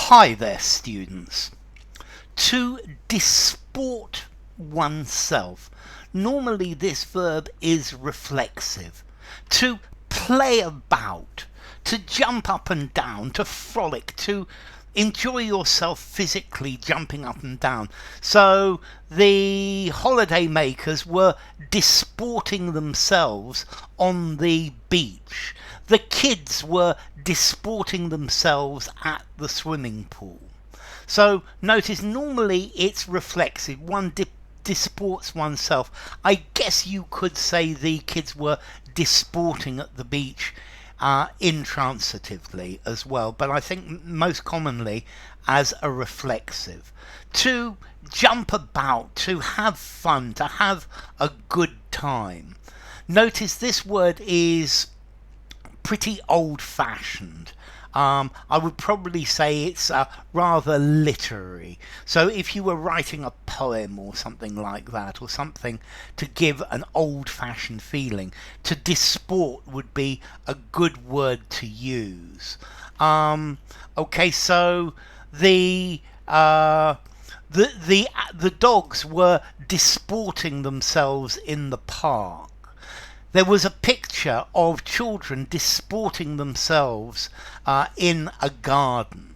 Hi there, students. To disport oneself. Normally this verb is reflexive. To play about, to jump up and down, to frolic, to enjoy yourself physically jumping up and down. So the holiday makers were disporting themselves on the beach. The kids were disporting themselves at the swimming pool. So notice normally it's reflexive. One disports oneself. I guess you could say the kids were disporting at the beach intransitively as well, but I think most commonly as a reflexive. To jump about, to have fun, to have a good time. Notice this word is pretty old-fashioned. I would probably say it's rather literary. So if you were writing a poem or something like that, or something to give an old-fashioned feeling, to disport would be a good word to use. Okay, so the dogs were disporting themselves in the park. There was a picture of children disporting themselves in a garden.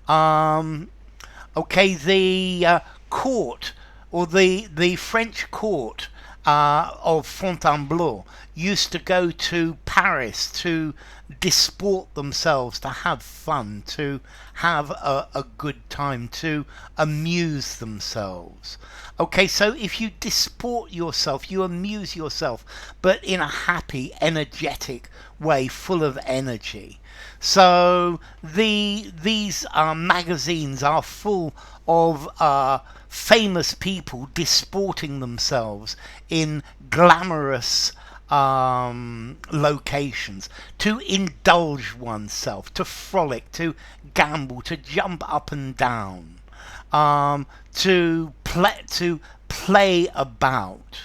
Okay, the court, or the French court of Fontainebleau used to go to Paris to disport themselves, to have fun, to have a good time, to amuse themselves. Okay, so if you disport yourself, you amuse yourself, but in a happy, energetic way, full of energy. So these magazines are full of famous people disporting themselves in glamorous locations, to indulge oneself, to frolic, to gamble, to jump up and down, to play about,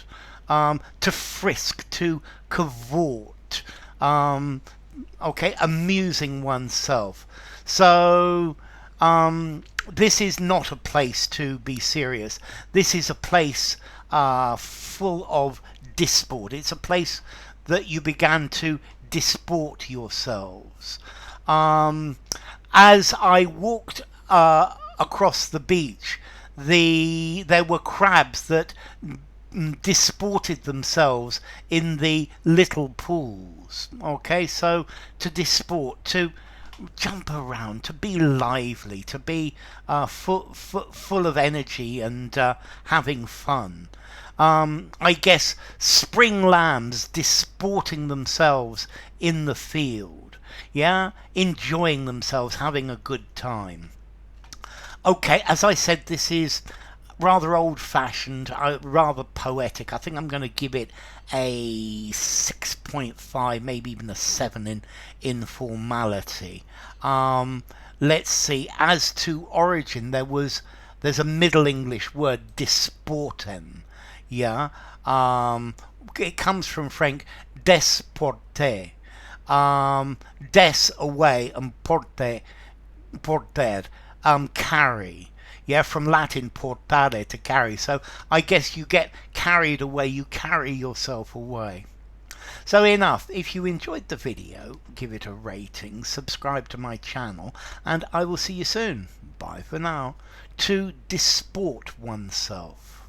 to frisk, to cavort, okay, amusing oneself. So this is not a place to be serious. This is a place full of disport. It's a place that you began to disport yourselves. As I walked across the beach, there were crabs that disported themselves in the little pools. Okay, so to disport, to jump around, to be lively, to be full of energy and having fun. I guess spring lambs disporting themselves in the field, yeah, enjoying themselves, having a good time. Okay, as I said, this is rather old-fashioned, rather poetic. I think I'm going to give it a 6.5, maybe even a 7 in formality. Let's see. As to origin, there's a Middle English word, disporten. Yeah. It comes from French desporter. Des away and porter carry. Yeah, from Latin portare, to carry. So I guess you get carried away, you carry yourself away. So enough. If you enjoyed the video, give it a rating, subscribe to my channel, and I will see you soon. Bye for now. To disport oneself.